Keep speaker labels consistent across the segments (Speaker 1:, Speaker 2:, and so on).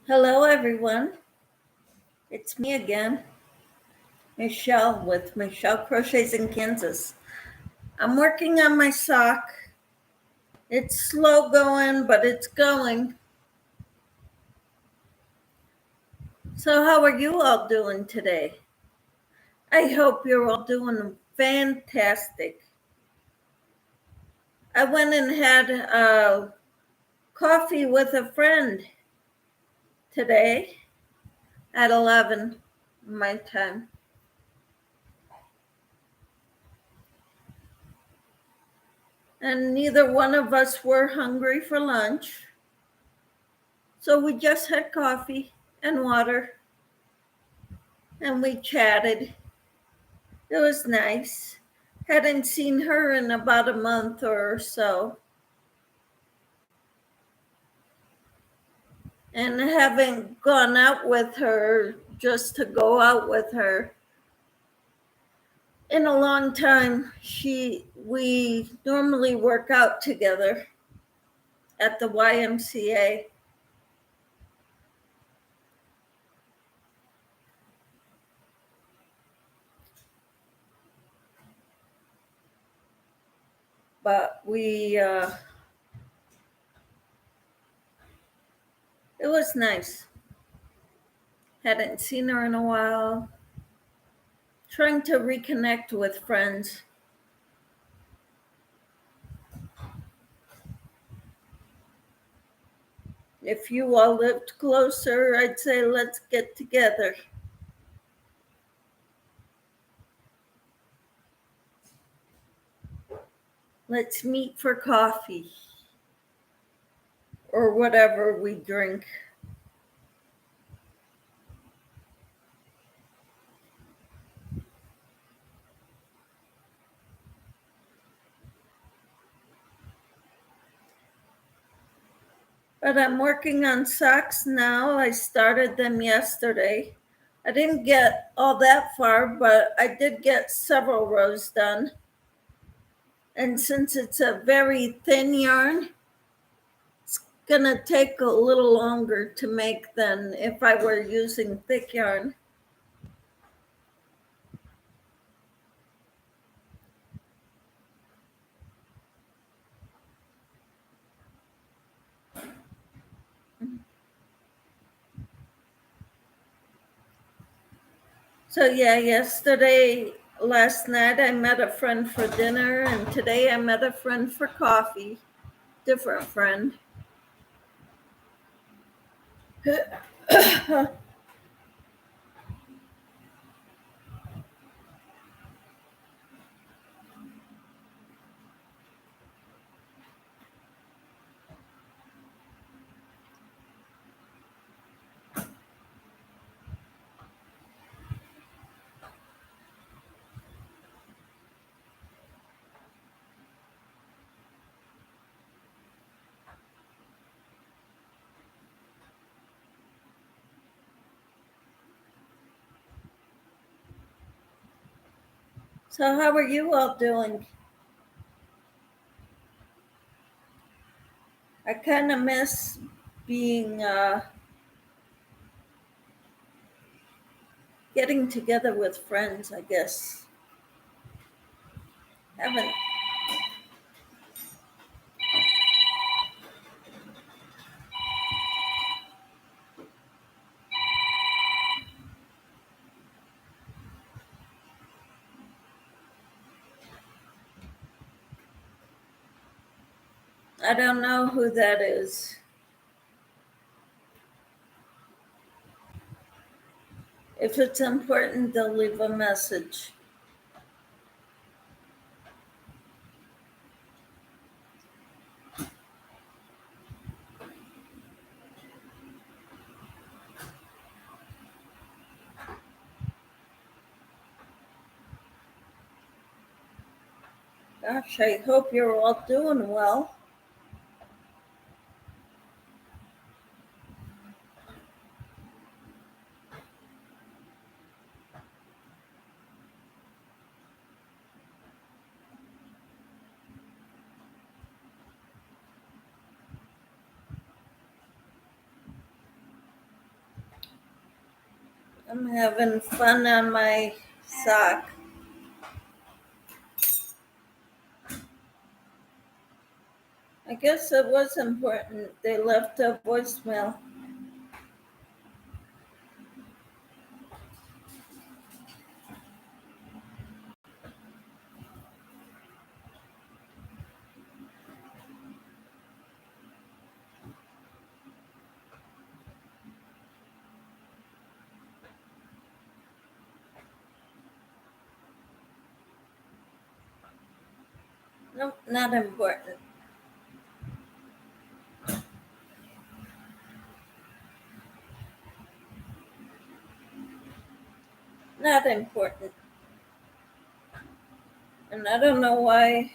Speaker 1: Hello, everyone. It's me again, Michelle with Michelle Crochets in Kansas. I'm working on my sock. It's slow going, but it's going. So, how are you all doing today? I hope you're all doing fantastic. I went and had coffee with a friend today at 11 my time. And neither one of us were hungry for lunch. So we just had coffee and water and we chatted. It was nice. Hadn't seen her in about a month or so. And haven't gone out with her just to go out with her in a long time. We normally work out together at the YMCA. But it was nice. Hadn't seen her in a while. Trying to reconnect with friends. If you all lived closer, I'd say let's get together. Let's meet for coffee or whatever we drink. But I'm working on socks now. I started them yesterday. I didn't get all that far, but I did get several rows done. And since it's a very thin yarn, it's gonna take a little longer to make than if I were using thick yarn. So yeah, last night I met a friend for dinner, and today I met a friend for coffee. Different friend. So how are you all doing? I kind of miss being getting together with friends, I guess. Haven't I don't know who that is. If it's important, they'll leave a message. Gosh, I hope you're all doing well. I'm having fun on my sock. I guess it was important. They left a voicemail. Nope, not important. Not important. And I don't know why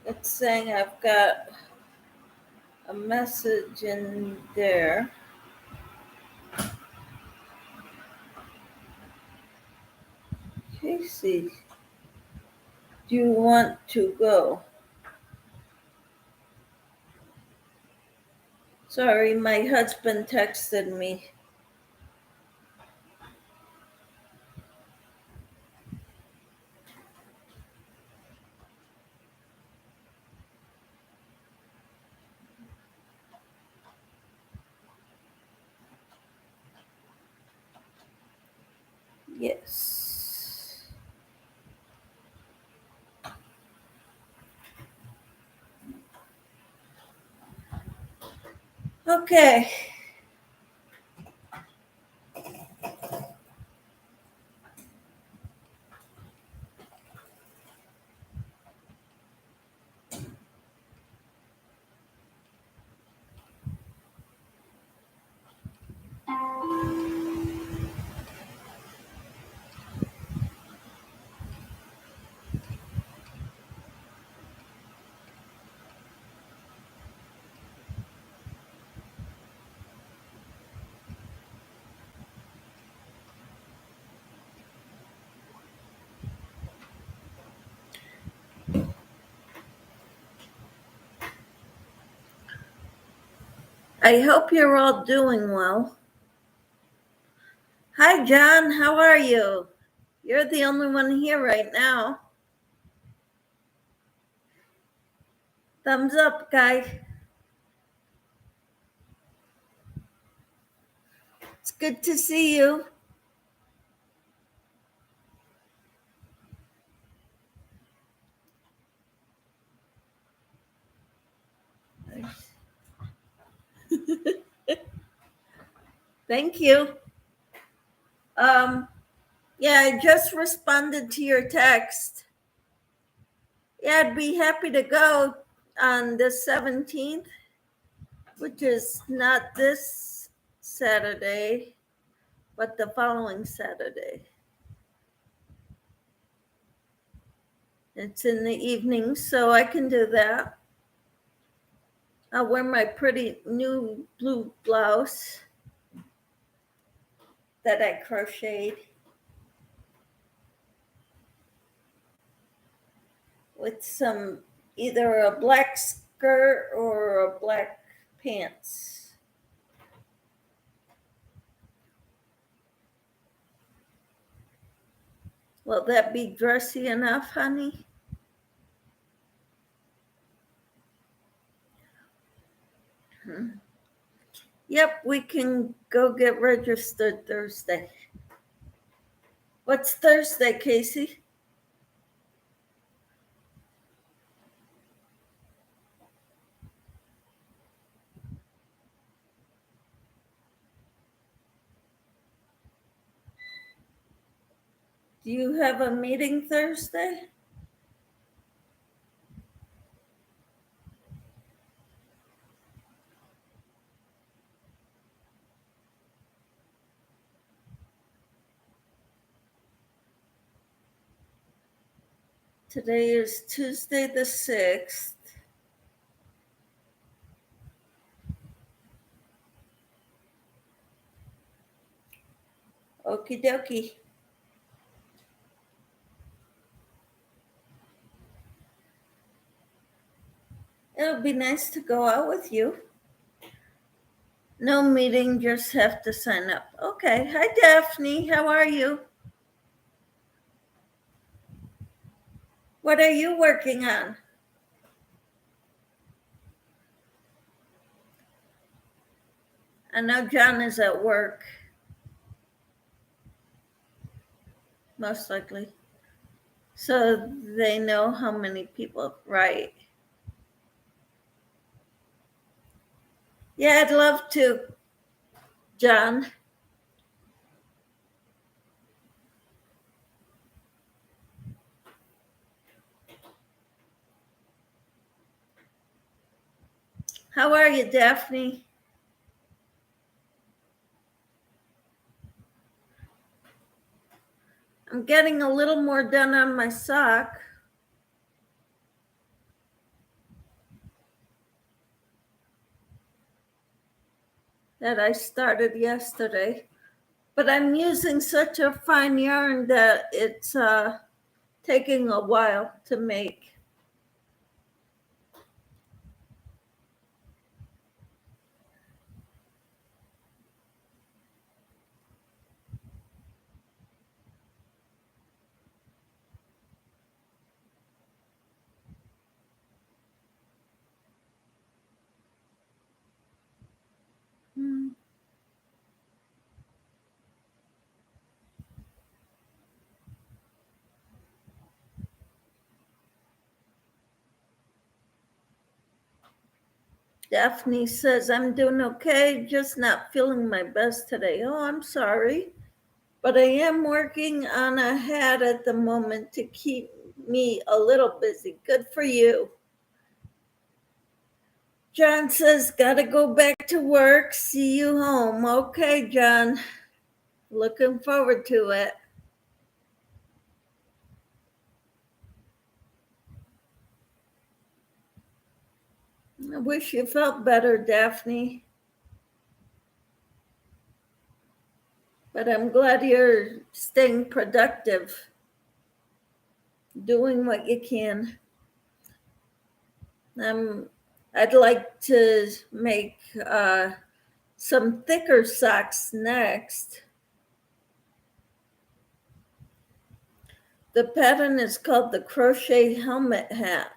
Speaker 1: it's saying I've got a message in there. Casey, do you want to go? Sorry, my husband texted me. Yes. Okay. I hope you're all doing well. Hi, John. How are you? You're the only one here right now. Thumbs up, guy. It's good to see you. Thank you. Yeah, I just responded to your text. Yeah, I'd be happy to go on the 17th, which is not this Saturday, but the following Saturday. It's in the evening, so I can do that. I'll wear my pretty new blue blouse that I crocheted with some either a black skirt or a black pants. Will that be dressy enough, honey? Yep, we can go get registered Thursday. What's Thursday, Casey? Do you have a meeting Thursday? Today is Tuesday the 6th. Okie dokie. It'll be nice to go out with you. No meeting, just have to sign up. Okay. Hi, Daphne. How are you? What are you working on? I know John is at work, most likely. So they know how many people, right? Yeah, I'd love to, John. How are you, Daphne? I'm getting a little more done on my sock. That I started yesterday. But I'm using such a fine yarn that it's taking a while to make. Daphne says, I'm doing okay, just not feeling my best today. Oh, I'm sorry. But I am working on a hat at the moment to keep me a little busy. Good for you. John says, gotta go back to work. See you home. Okay, John. Looking forward to it. I wish you felt better, Daphne. But I'm glad you're staying productive, doing what you can. I'd like to make some thicker socks next. The pattern is called the Crochet Helmet Hat.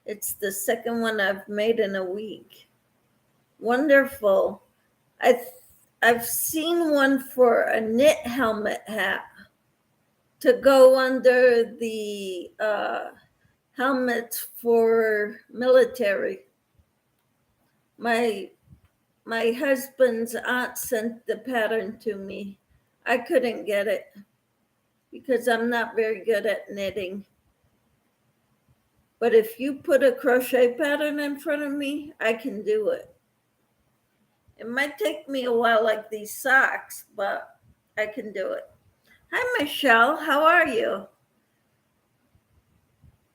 Speaker 1: It's the second one I've made in a week. Wonderful. I've seen one for a knit helmet hat to go under the helmets for military. My husband's aunt sent the pattern to me. I couldn't get it because I'm not very good at knitting. But if you put a crochet pattern in front of me, I can do it. It might take me a while, like these socks, but I can do it. Hi, Michelle. How are you?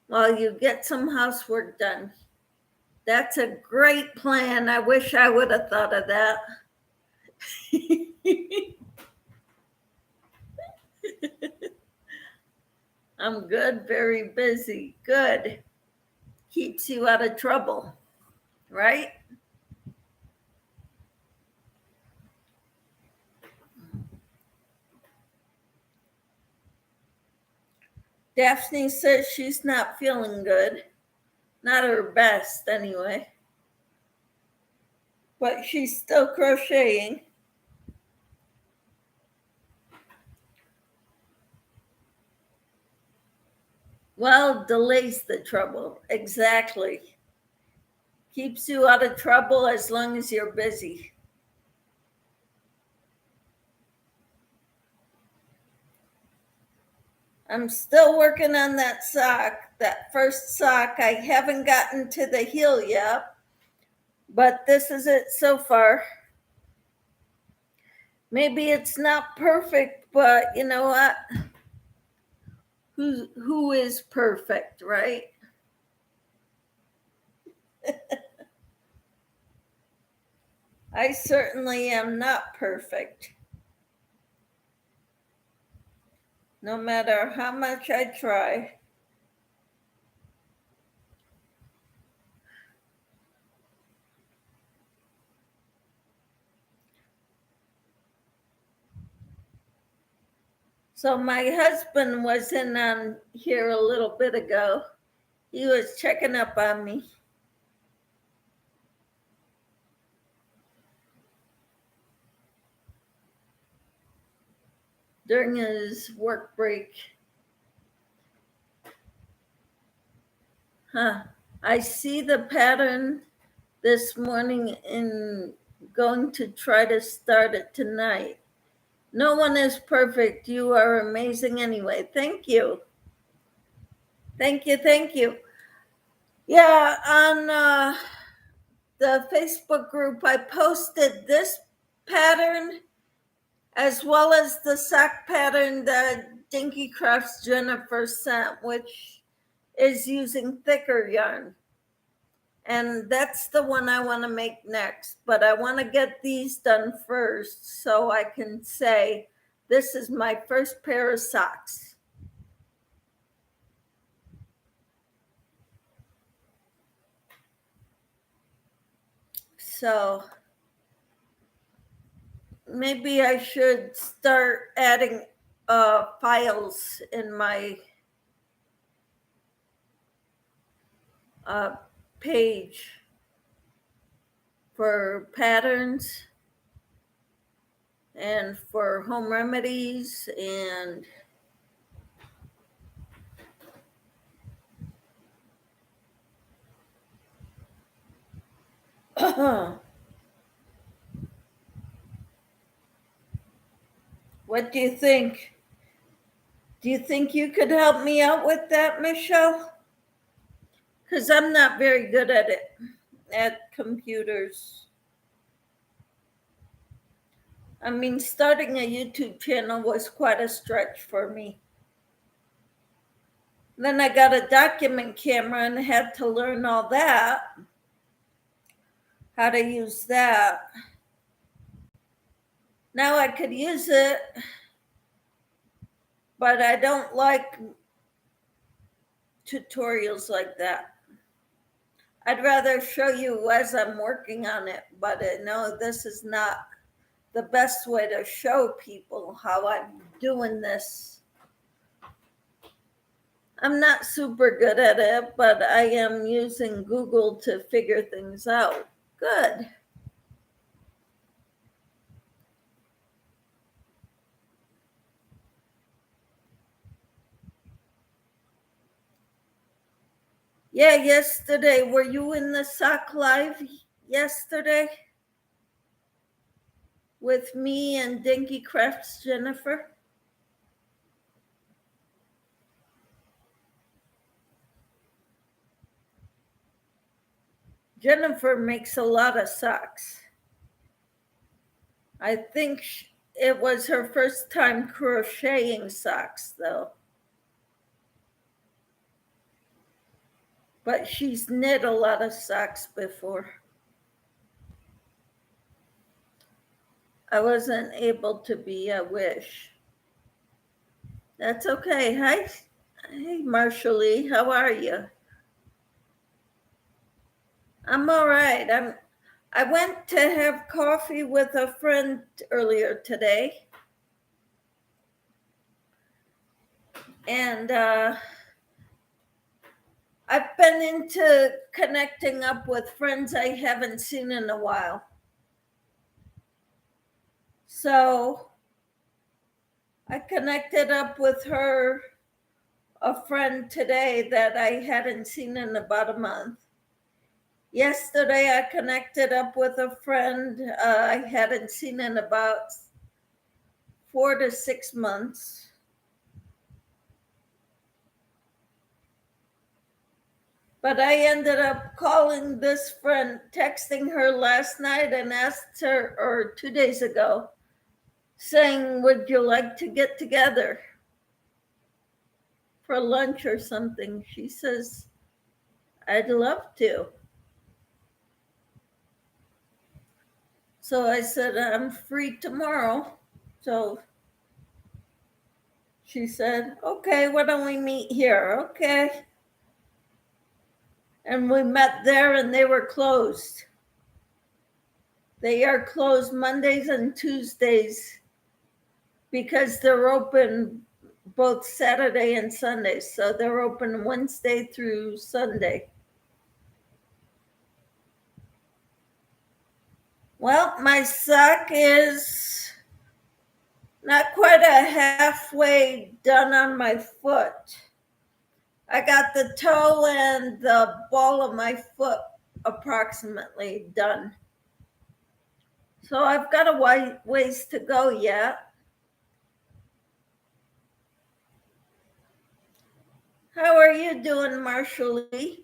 Speaker 1: Well, you get some housework done. That's a great plan. I wish I would have thought of that. I'm good, very busy. Good. Keeps you out of trouble, right? Daphne says she's not feeling good. Not her best, anyway. But she's still crocheting. Well, delays the trouble. Exactly. Keeps you out of trouble as long as you're busy. I'm still working on that sock, that first sock. I haven't gotten to the heel yet, but this is it so far. Maybe it's not perfect, but you know what? Who is perfect, right? I certainly am not perfect, no matter how much I try. So my husband was in on here a little bit ago. He was checking up on me. During his work break. I see the pattern this morning and going to try to start it tonight. No one is perfect. You are amazing anyway. Thank you. Thank you. Thank you. Yeah, on the Facebook group, I posted this pattern as well as the sock pattern that Dinky Crafts Jennifer sent, which is using thicker yarn. And that's the one I want to make next, but I want to get these done first so I can say this is my first pair of socks. So maybe I should start adding files in my page for patterns and for home remedies and what do you think? Do you think you could help me out with that, Michelle? Because I'm not very good at it, at computers. I mean, starting a YouTube channel was quite a stretch for me. Then I got a document camera and had to learn all that, how to use that. Now I could use it, but I don't like tutorials like that. I'd rather show you as I'm working on it, but I know this is not the best way to show people how I'm doing this. I'm not super good at it, but I am using Google to figure things out. Good. Yeah, yesterday. Were you in the sock live yesterday? With me and Dinky Crafts Jennifer? Jennifer makes a lot of socks. I think it was her first time crocheting socks, though. But she's knit a lot of socks before. I wasn't able to be, I wish. That's okay. Hi. Hey, Marshall, how are you? I'm all right. I went to have coffee with a friend earlier today. And I've been into connecting up with friends I haven't seen in a while. So I connected up with a friend today that I hadn't seen in about a month. Yesterday, I connected up with a friend I hadn't seen in about 4 to 6 months. But I ended up calling this friend, texting her last night and asked her, or 2 days ago, saying, would you like to get together for lunch or something? She says, I'd love to. So I said, I'm free tomorrow. So she said, okay, why don't we meet here? Okay. And we met there and they were closed. They are closed Mondays and Tuesdays because they're open both Saturday and Sunday. So they're open Wednesday through Sunday. Well, my sock is not quite a halfway done on my foot. I got the toe and the ball of my foot approximately done. So I've got a ways to go yet. How are you doing, Marshall-Lee?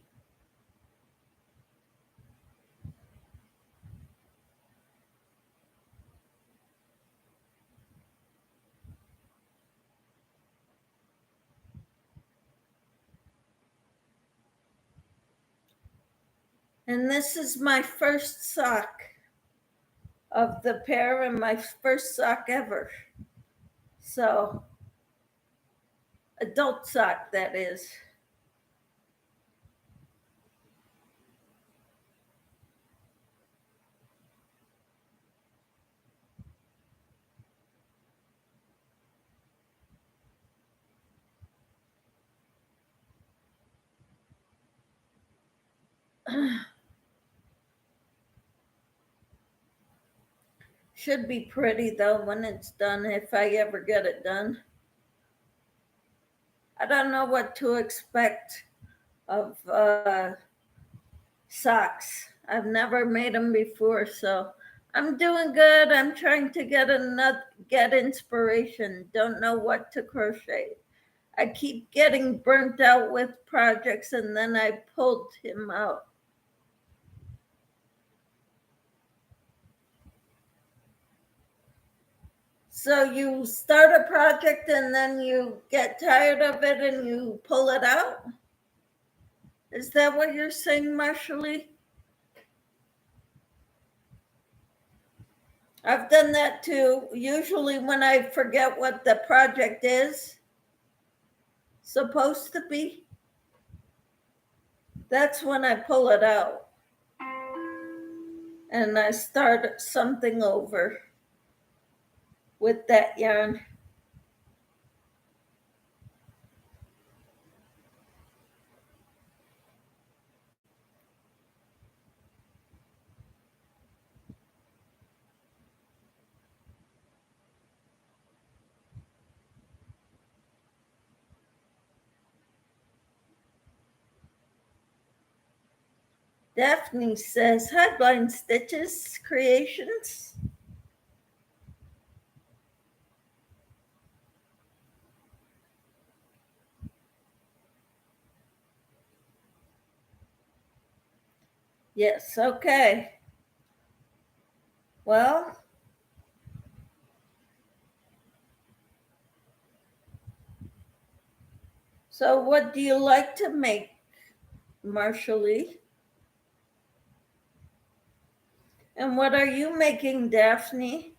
Speaker 1: And this is my first sock of the pair and my first sock ever. So, adult sock, that is. Should be pretty though when it's done, if I ever get it done. I don't know what to expect of socks. I've never made them before, so I'm doing good. I'm trying to get inspiration. Don't know what to crochet. I keep getting burnt out with projects, and then I pulled him out. So you start a project and then you get tired of it and you pull it out? Is that what you're saying, Marshall-Lee? I've done that too. Usually when I forget what the project is supposed to be, that's when I pull it out and I start something over with that yarn. Daphne says, hi, Blind Stitches Creations. Yes, okay. Well, so what do you like to make, Marshall-Lee? And what are you making, Daphne?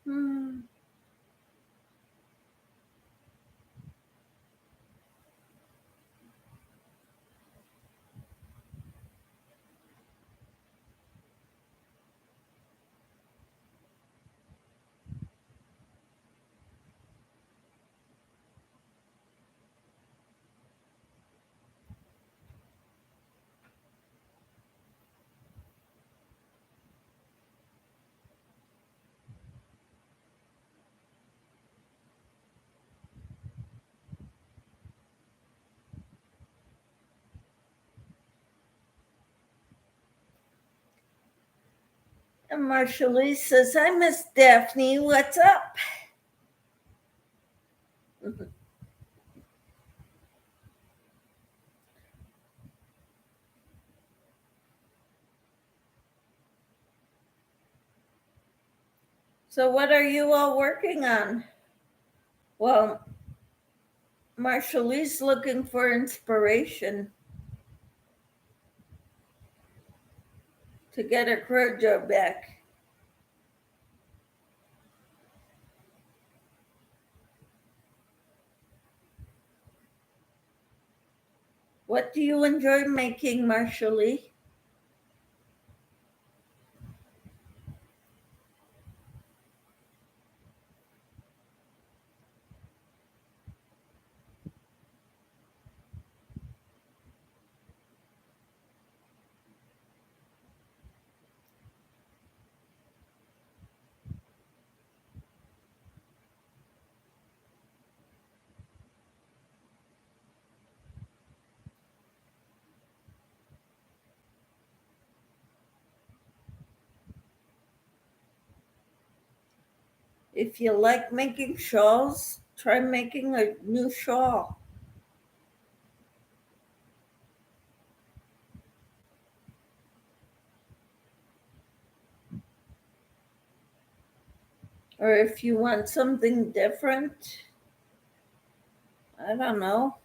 Speaker 1: Hmm. And Marshall says, I miss Daphne. What's up? So what are you all working on? Well, Marshall's looking for inspiration to get her crow back. What do you enjoy making, Marshall? If you like making shawls, try making a new shawl. Or if you want something different, I don't know.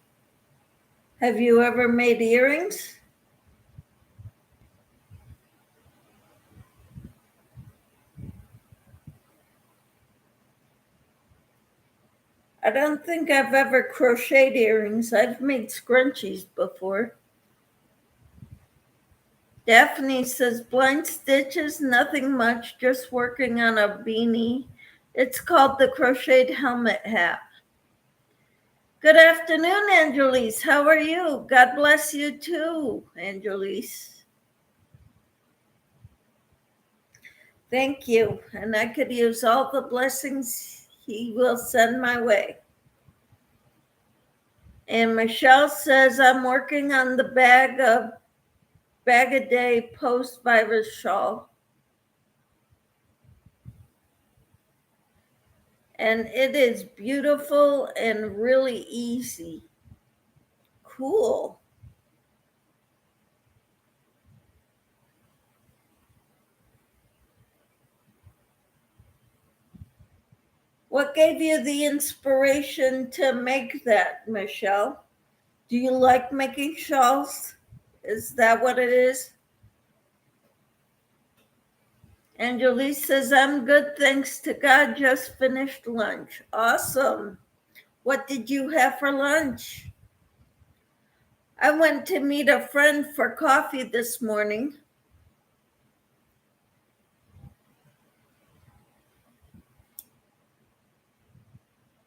Speaker 1: Have you ever made earrings? I don't think I've ever crocheted earrings. I've made scrunchies before. Daphne says, blind stitches, nothing much, just working on a beanie. It's called the crocheted helmet hat. Good afternoon, Angelise. How are you? God bless you too, Angelise. Thank you. And I could use all the blessings he will send my way. And Michelle says, I'm working on the bag a day post-virus shawl. And it is beautiful and really easy. Cool. What gave you the inspiration to make that, Michelle? Do you like making shawls? Is that what it is? Angelise says, I'm good, thanks to God, just finished lunch. Awesome. What did you have for lunch? I went to meet a friend for coffee this morning.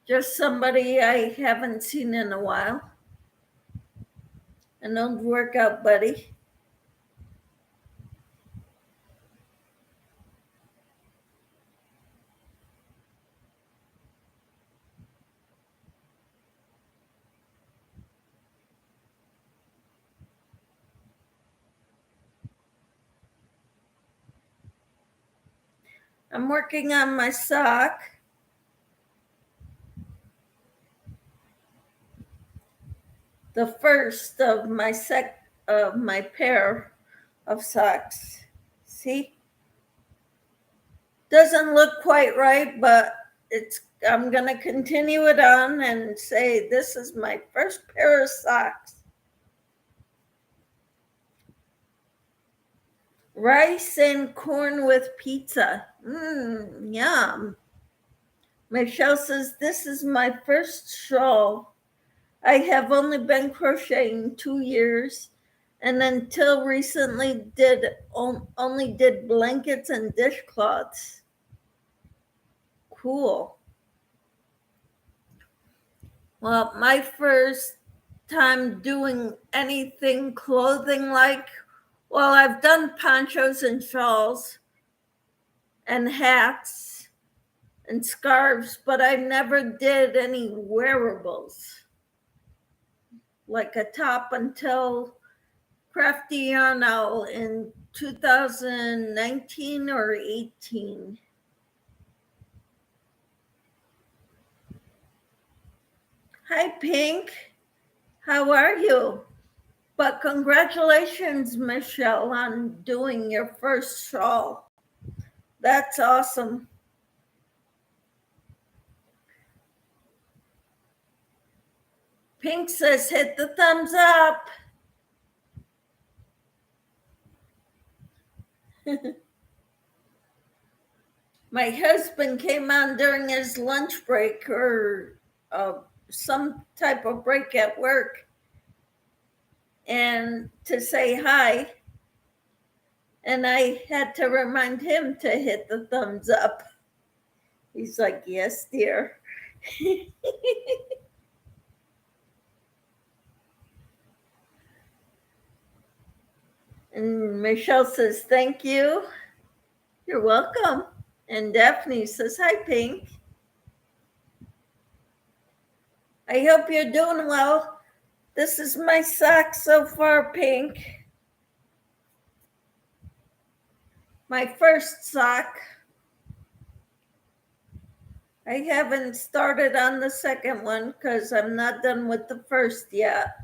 Speaker 1: Just somebody I haven't seen in a while. An old workout buddy. I'm working on my sock. The first of my pair of socks. See? Doesn't look quite right, but I'm gonna continue it on and say this is my first pair of socks. Rice and corn with pizza. Yum. Michelle says, this is my first shawl. I have only been crocheting 2 years, and until recently only did blankets and dishcloths. Cool. Well, my first time doing anything clothing like, well, I've done ponchos and shawls and hats and scarves, but I never did any wearables like a top until Crafty Yarn Owl in 2019 or 18. Hi, Pink. How are you? But congratulations, Michelle, on doing your first shawl. That's awesome. Pink says hit the thumbs up. My husband came on during his lunch break or some type of break at work and to say hi. And I had to remind him to hit the thumbs up. He's like, yes, dear. And Michelle says, thank you. You're welcome. And Daphne says, hi, Pink. I hope you're doing well. This is my sock so far, Pink. My first sock. I haven't started on the second one because I'm not done with the first yet.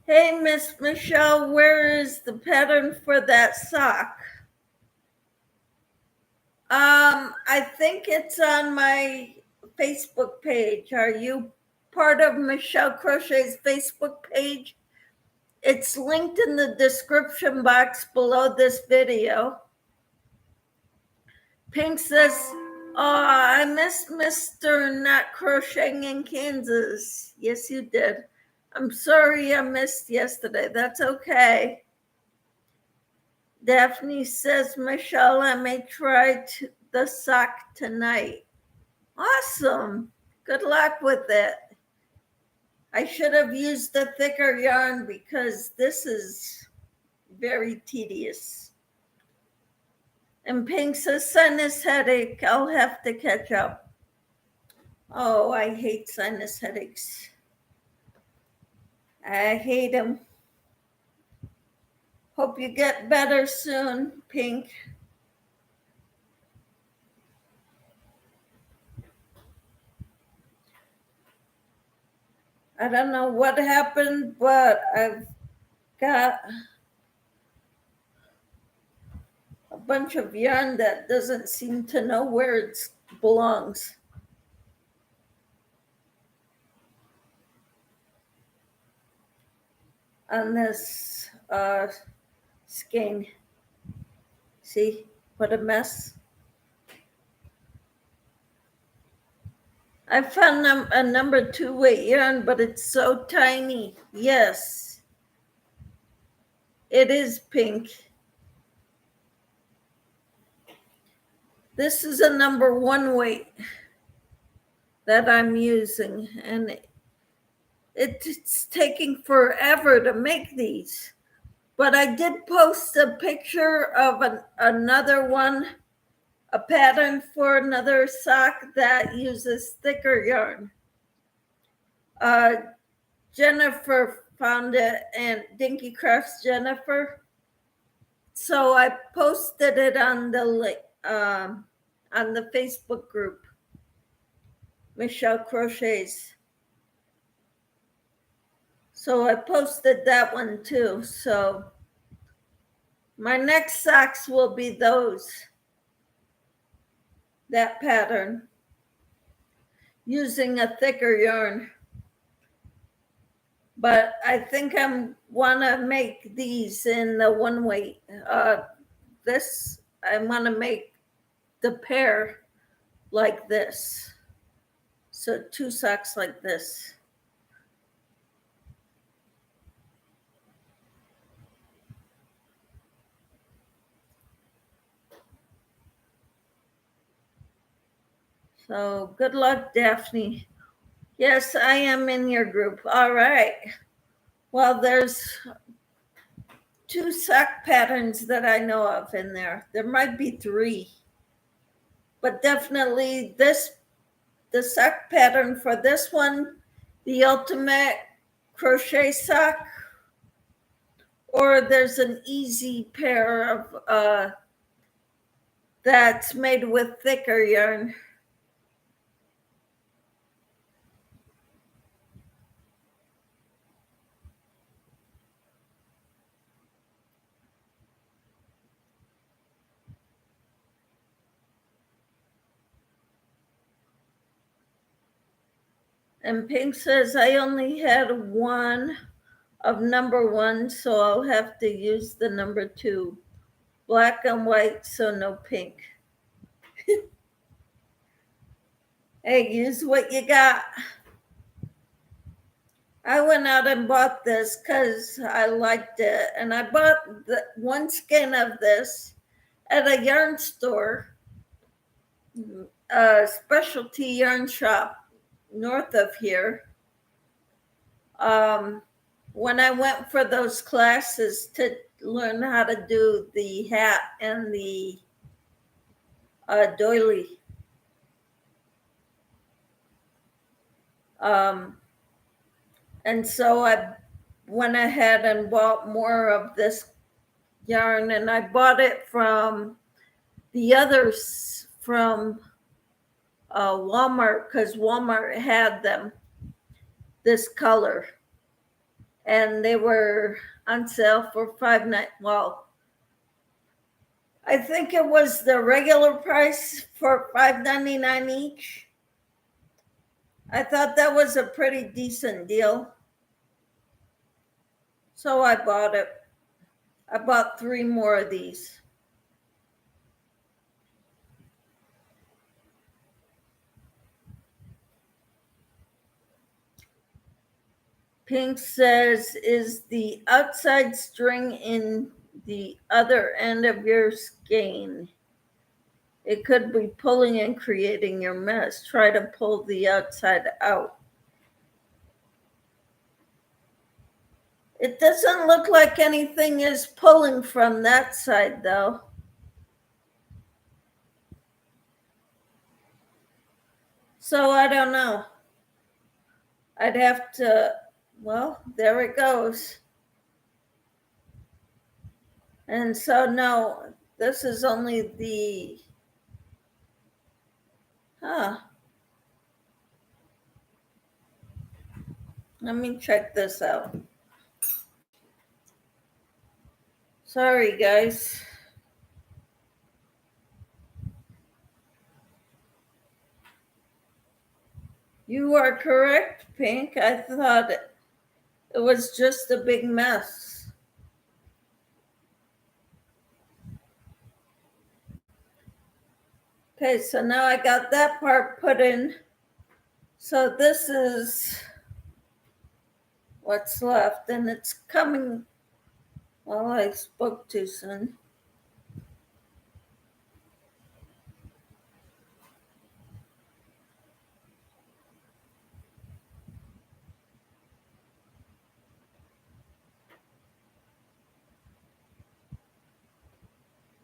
Speaker 1: Hey, Miss Michelle, where is the pattern for that sock? I think it's on my Facebook page. Are you part of Michelle Crochet's Facebook page? It's linked in the description box below this video. Pink says, oh, I missed Mr. Not Crocheting in Kansas. Yes, you did. I'm sorry I missed yesterday. That's okay. Daphne says, Michelle, I may try the sock tonight. Awesome. Good luck with it. I should have used a thicker yarn because this is very tedious. And Pink says, sinus headache. I'll have to catch up. Oh, I hate sinus headaches. I hate them. Hope you get better soon, Pink. I don't know what happened, but I've got a bunch of yarn that doesn't seem to know where it belongs. On this skein. See what a mess. I found a number 2 weight yarn, but it's so tiny. Yes, it is, Pink. This is a number 1 weight that I'm using, and it's taking forever to make these. But I did post a picture of another one, a pattern for another sock that uses thicker yarn. Jennifer found it, and Dinky Crafts Jennifer. So I posted it on the Facebook group, Michelle Crochets. So I posted that one too. So my next socks will be that pattern, using a thicker yarn. But I think I want to make these in the 1 weight. This, I want to make the pair like this. So 2 socks like this. So good luck, Daphne. Yes, I am in your group. All right. Well, there's 2 sock patterns that I know of in there. There might be 3. But definitely this the sock pattern for this one, the ultimate crochet sock, or there's an easy pair of that's made with thicker yarn. And Pink says, I only had one of number one, so I'll have to use the number two. Black and white, so no pink. Hey, use what you got. I went out and bought this because I liked it. And I bought one skein of this at a yarn store, a specialty yarn shop north of here. When I went for those classes to learn how to do the hat and the doily. And so I went ahead and bought more of this yarn, and I bought it from the others from Walmart, because Walmart had them this color, and they were on sale for $5.99. Well, I think it was the regular price for $5.99 each. I thought that was a pretty decent deal, so I bought it. I bought 3 more of these. Pink says, is the outside string in the other end of your skein? It could be pulling and creating your mess. Try to pull the outside out. It doesn't look like anything is pulling from that side, though. So I don't know. I'd have to, well, there it goes. And so, no, this is only the, let me check this out. Sorry, guys. You are correct, Pink. I thought it was just a big mess. Okay, so now I got that part put in. So this is what's left, and it's coming. Well, I spoke too soon.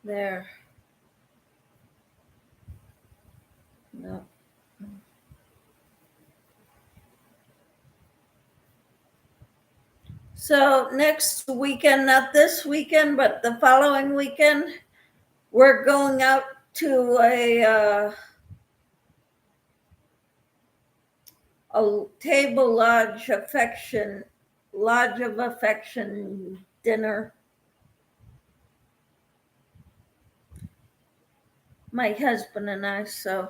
Speaker 1: There. No. So next weekend, not this weekend, but the following weekend, we're going out to a table lodge of affection dinner. My husband and I. So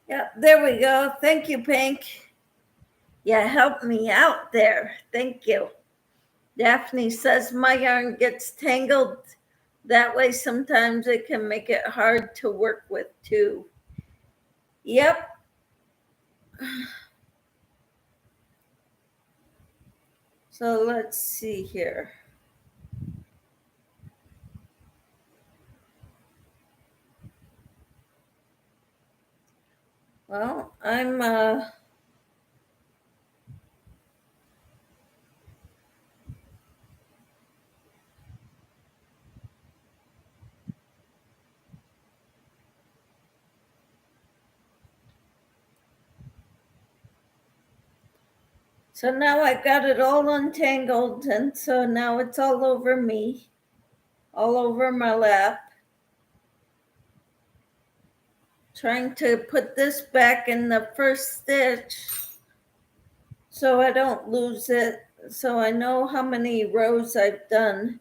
Speaker 1: yeah, there we go. Thank you, Pink. Yeah, help me out there. Thank you. Daphne says my yarn gets tangled. That way sometimes it can make it hard to work with too. Yep. So let's see here. Well, I'm So now I got it all untangled, and so now it's all over me, all over my lap. Trying to put this back in the first stitch so I don't lose it, so I know how many rows I've done.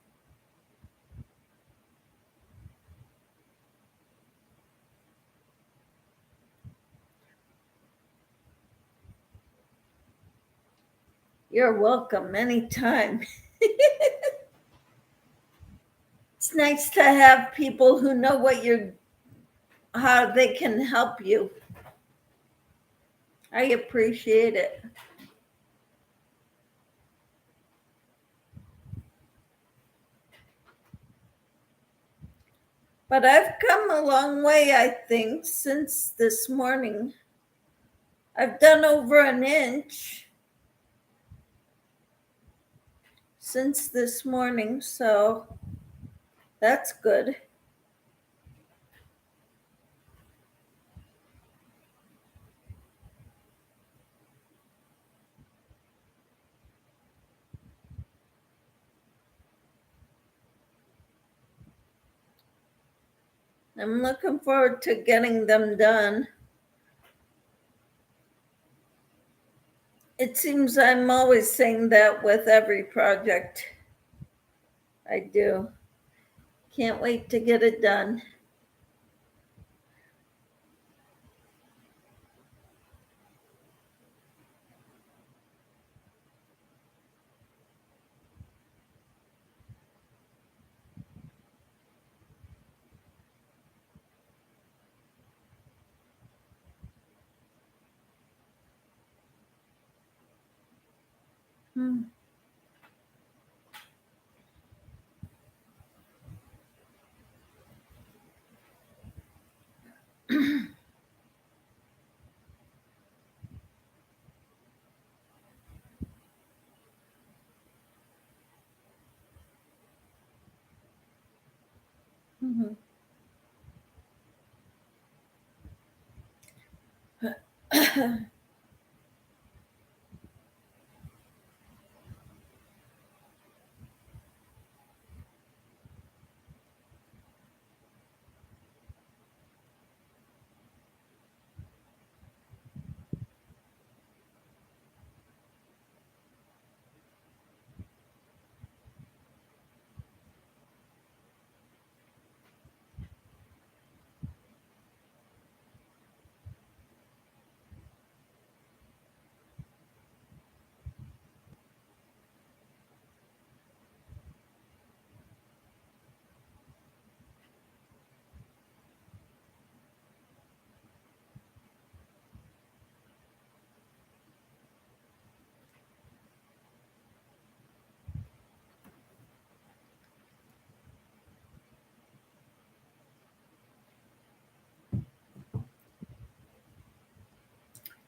Speaker 1: You're welcome anytime. It's nice to have people who know how they can help you. I appreciate it. But I've come a long way, I think, since this morning. I've done over an inch since this morning, so that's good. I'm looking forward to getting them done. It seems I'm always saying that with every project I do. Can't wait to get it done. Hmm. Mhm.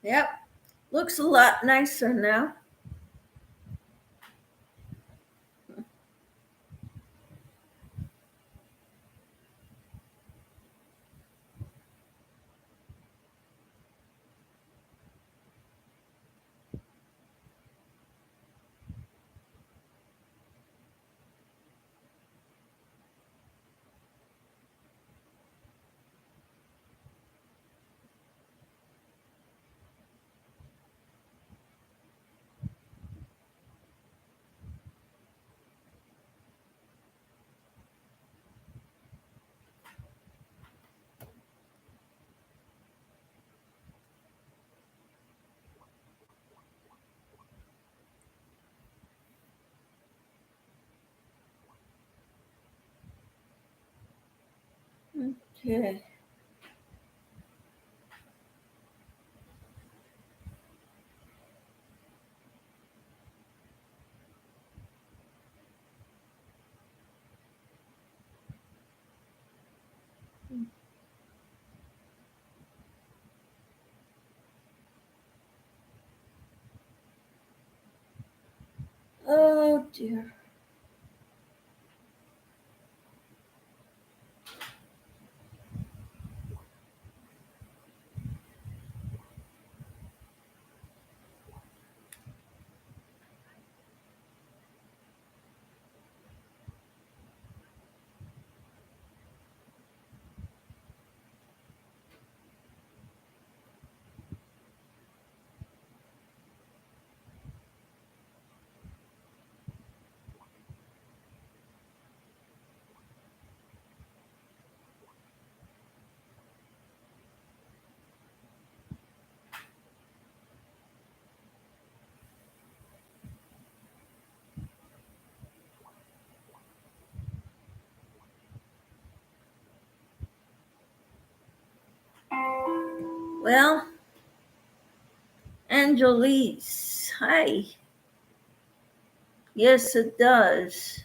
Speaker 1: Yep, looks a lot nicer now. Okay. Oh dear. Well, Angelise, hi. Yes, it does.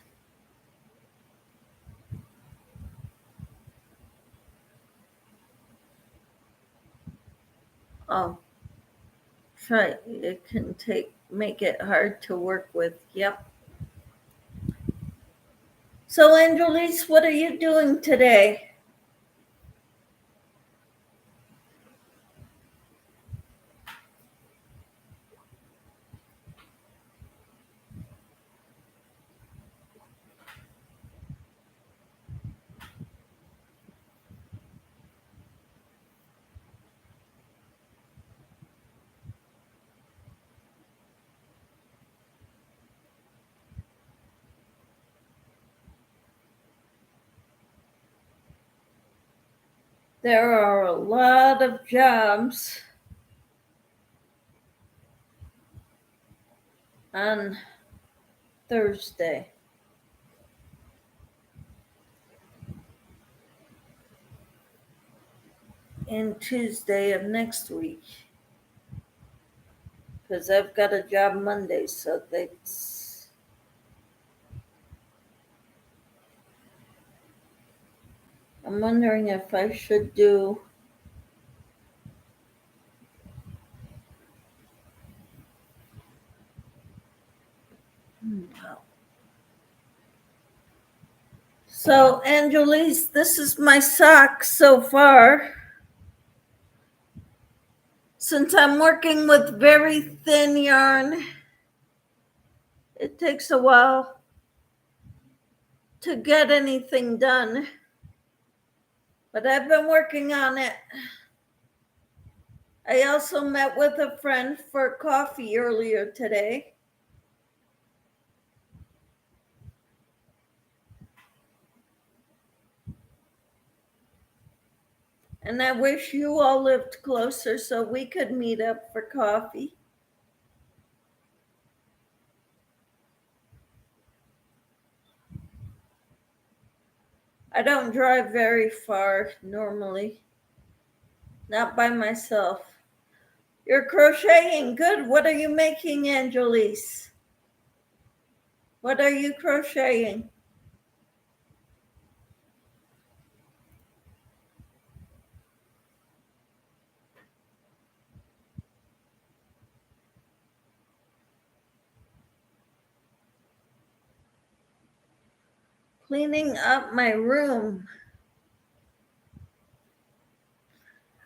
Speaker 1: Oh, try. It can make it hard to work with. Yep. So, Angelise, what are you doing today? There are a lot of jobs on Thursday and Tuesday of next week because I've got a job Monday, so that's. I'm wondering if I should do. Wow. So, Angelise, this is my sock so far. Since I'm working with very thin yarn, it takes a while to get anything done. But I've been working on it. I also met with a friend for coffee earlier today. And I wish you all lived closer so we could meet up for coffee. I don't drive very far normally, not by myself. You're crocheting. Good. What are you making, Angelise? What are you crocheting? Cleaning up my room.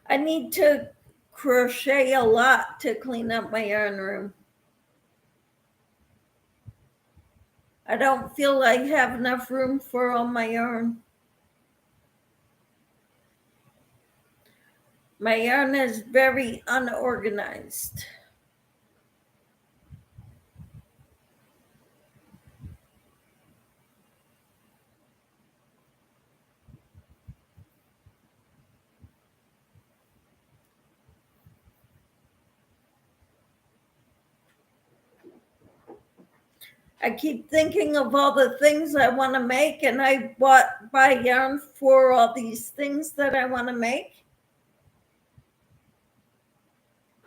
Speaker 1: I need to crochet a lot to clean up my yarn room. I don't feel I have enough room for all my yarn. My yarn is very unorganized. I keep thinking of all the things I want to make, and I buy yarn for all these things that I want to make.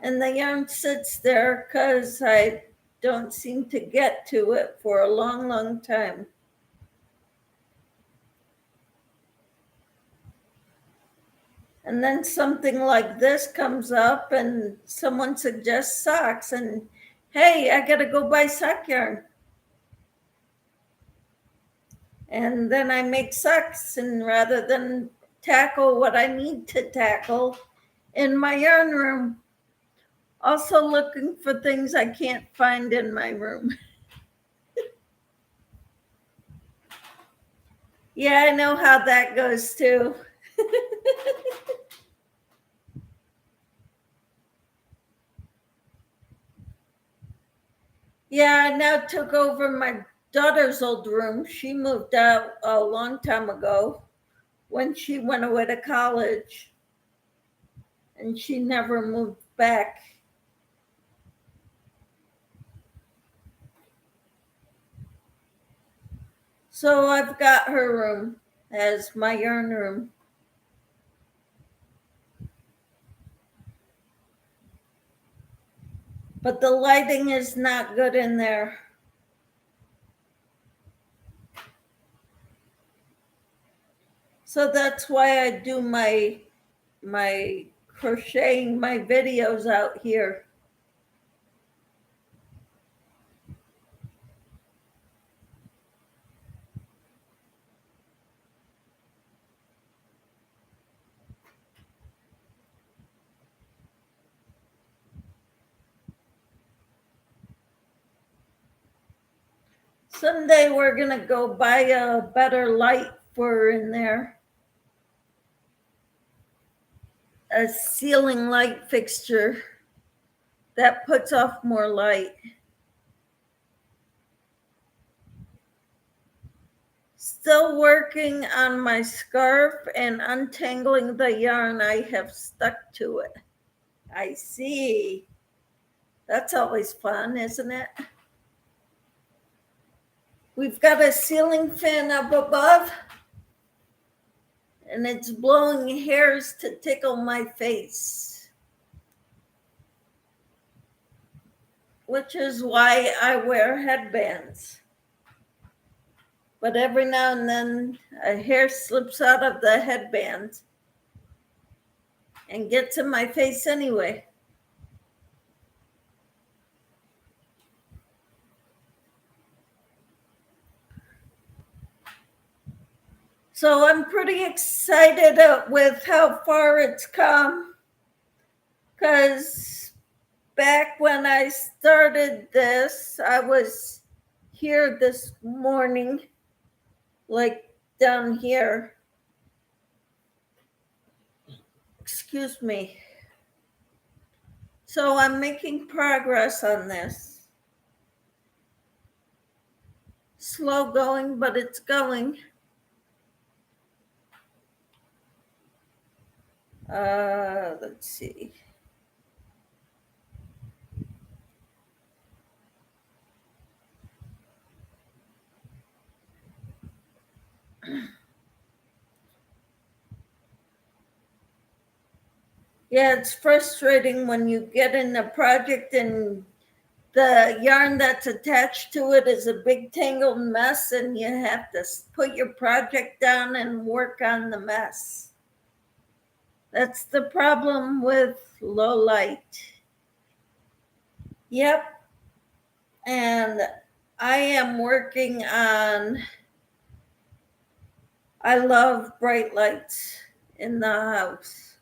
Speaker 1: And the yarn sits there because I don't seem to get to it for a long, long time. And then something like this comes up, and someone suggests socks, and hey, I got to go buy sock yarn. And then I make socks, and rather than tackle what I need to tackle in my yarn room, also looking for things I can't find in my room. Yeah, I know how that goes too. Yeah, I now took over my daughter's old room. She moved out a long time ago when she went away to college, and she never moved back. So I've got her room as my yarn room. but the lighting is not good in there. So that's why I do my crocheting, my videos out here. Someday we're gonna go buy a better light for in there. A ceiling light fixture that puts off more light. Still working on my scarf and untangling the yarn I have stuck to it. I see. That's always fun, isn't it? We've got a ceiling fan up above, and it's blowing hairs to tickle my face, which is why I wear headbands. But every now and then a hair slips out of the headband and gets in my face anyway. So I'm pretty excited with how far it's come, because back when I started this, I was here this morning, like down here. Excuse me. So I'm making progress on this. Slow going, but it's going. Let's see. Yeah, it's frustrating when you get in a project and the yarn that's attached to it is a big tangled mess, and you have to put your project down and work on the mess. That's the problem with low light. Yep. And I am working on, I love bright lights in the house.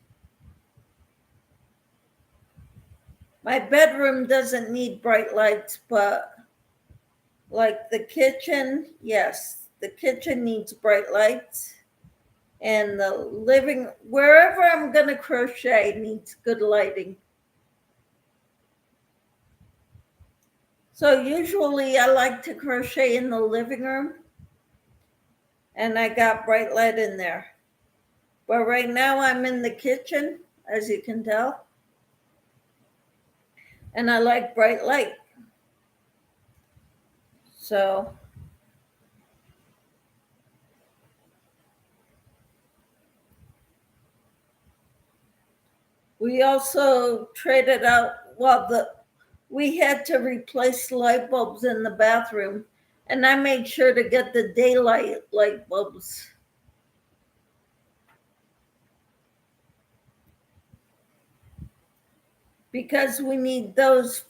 Speaker 1: My bedroom doesn't need bright lights, but like the kitchen, yes, the kitchen needs bright lights. And the living, wherever I'm going to crochet, needs good lighting. So usually I like to crochet in the living room, and I got bright light in there. But right now I'm in the kitchen, as you can tell, and I like bright light. So we also traded out, we had to replace light bulbs in the bathroom, and I made sure to get the daylight light bulbs. Because we need those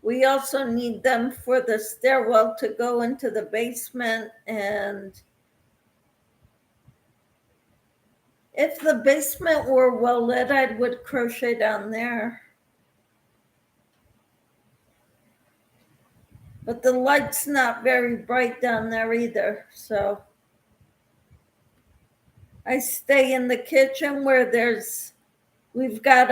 Speaker 1: we also need them for the stairwell to go into the basement. And if the basement were well lit, I would crochet down there. But the light's not very bright down there either. So I stay in the kitchen where we've got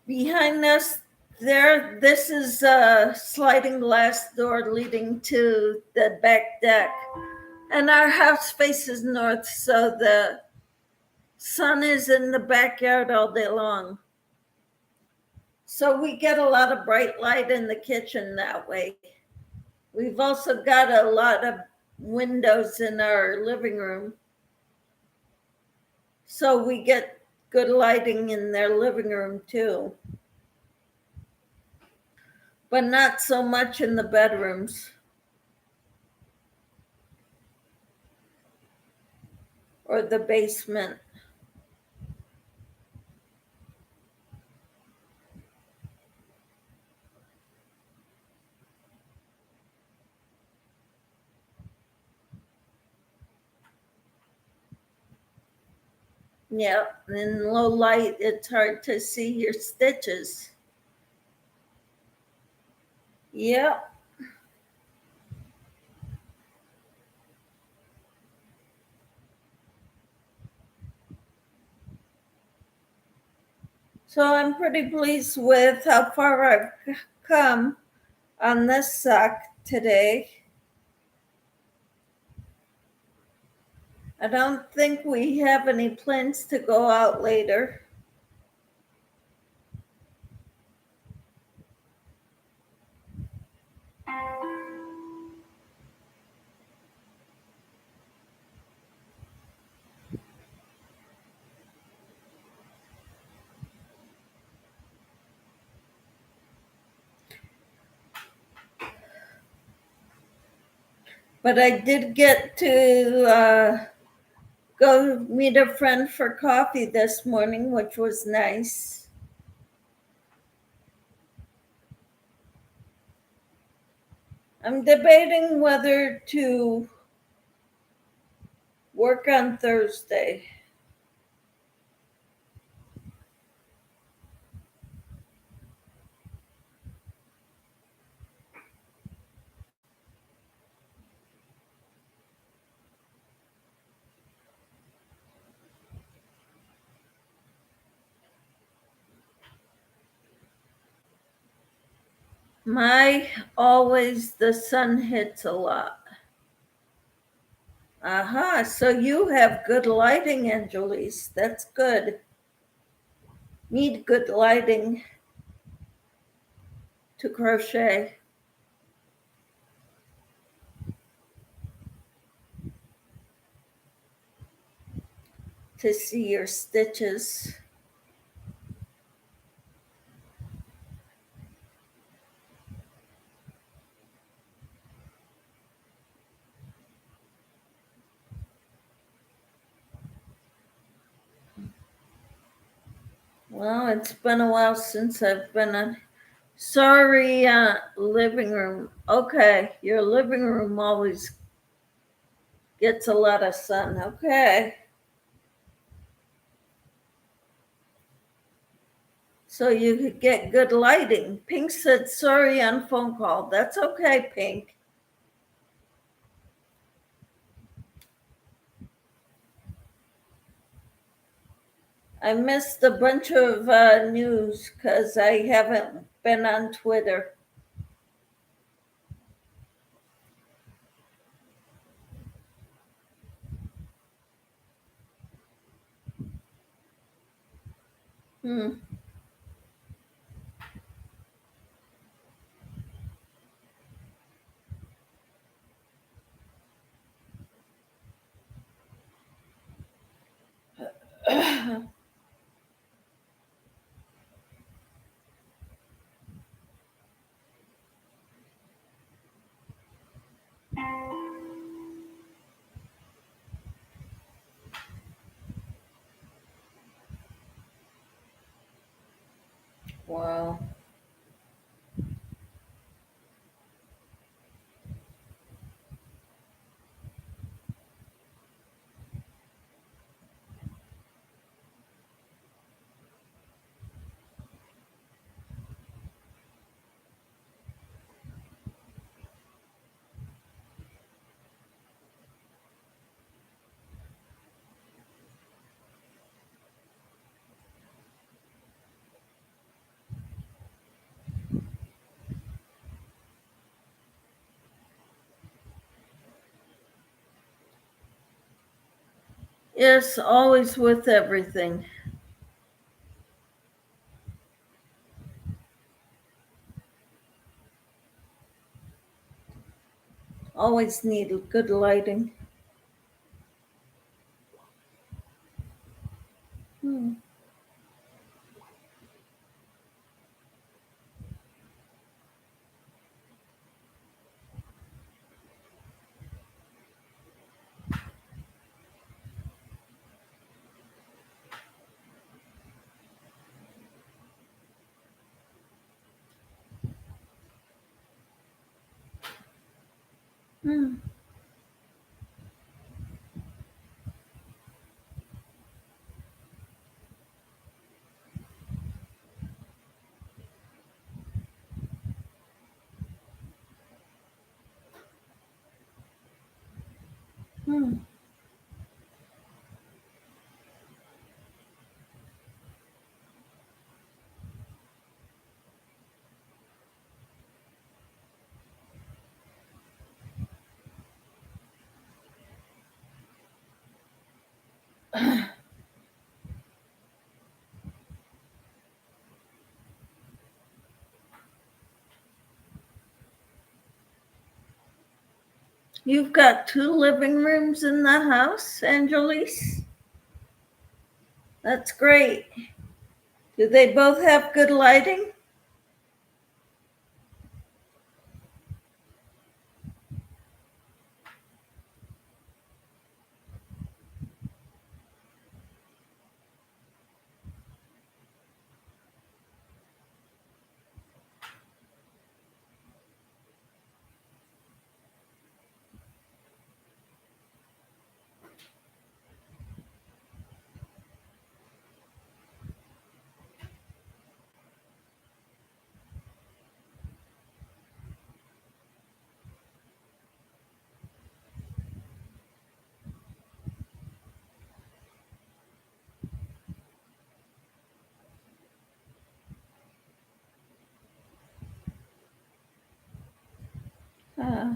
Speaker 1: behind us there, this is a sliding glass door leading to the back deck. And our house faces north, so the sun is in the backyard all day long. So we get a lot of bright light in the kitchen that way. We've also got a lot of windows in our living room, so we get good lighting in their living room too, but not so much in the bedrooms or the basement. Yeah, in low light, it's hard to see your stitches. Yeah. So I'm pretty pleased with how far I've come on this sock today. I don't think we have any plans to go out later. But I did get to go meet a friend for coffee this morning, which was nice. I'm debating whether to work on Thursday. My always the sun hits a lot. Aha, so you have good lighting, Angelise. That's good. Need good lighting to crochet. To see your stitches. Well, it's been a while since I've been on. Sorry, living room. Okay, your living room always gets a lot of sun. Okay. So you could get good lighting. Pink said sorry on phone call. That's okay, Pink. I missed a bunch of news because I haven't been on Twitter. Hmm. Wow. Yes, always with everything. Always need good lighting. Hmm. Hmm. Hmm. You've got two living rooms in the house, Angelise? That's great. Do they both have good lighting? Uh,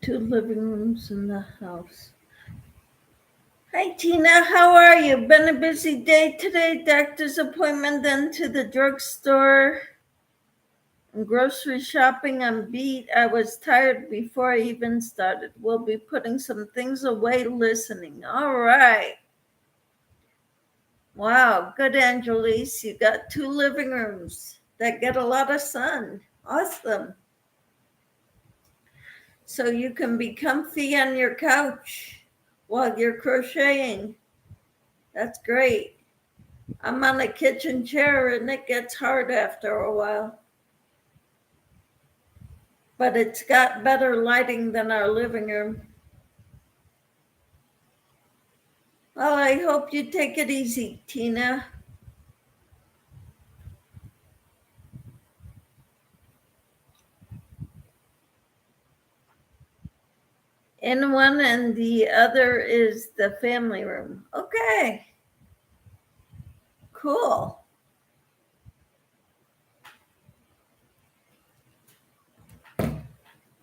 Speaker 1: two living rooms in the house. Hi, Tina. How are you? Been a busy day today. Doctor's appointment, then to the drugstore and grocery shopping. I'm beat. I was tired before I even started. We'll be putting some things away listening. All right. Wow. Good, Angelise. You got two living rooms that get a lot of sun. Awesome. So you can be comfy on your couch while you're crocheting. That's great. I'm on a kitchen chair and it gets hard after a while. But it's got better lighting than our living room. Well, I hope you take it easy, Tina. In one and the other is the family room. Okay, cool.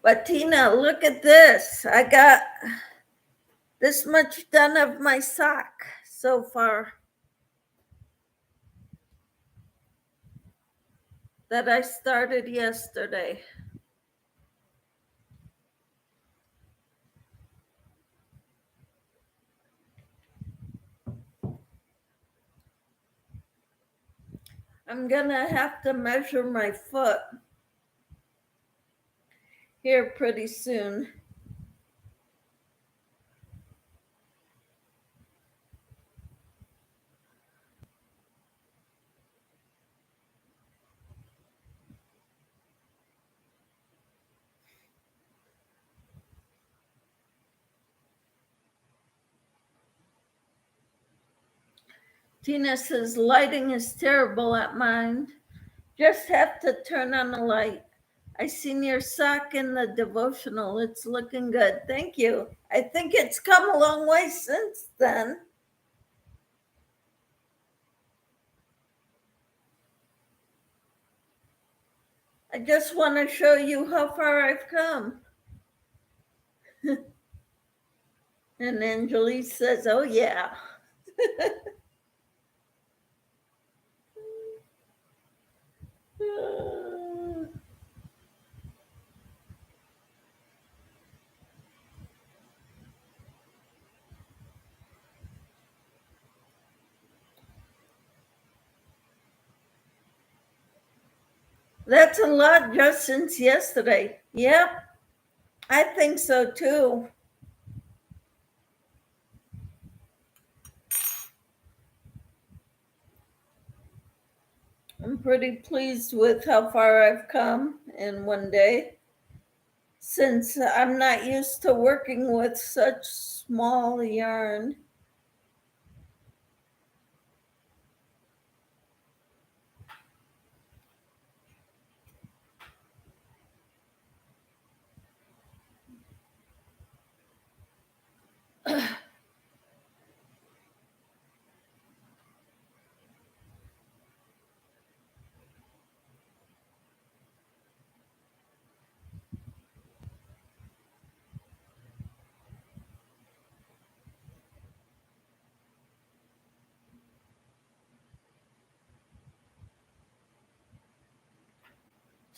Speaker 1: But Tina, look at this. I got this much done of my sock so far that I started yesterday. I'm gonna have to measure my foot here pretty soon. Tina says lighting is terrible at mine. Just have to turn on the light. I seen your sock in the devotional. It's looking good. Thank you. I think it's come a long way since then. I just want to show you how far I've come. And Angelise says, oh, yeah. That's a lot just since yesterday. Yep, I think so too. I'm pretty pleased with how far I've come in one day, since I'm not used to working with such small yarn.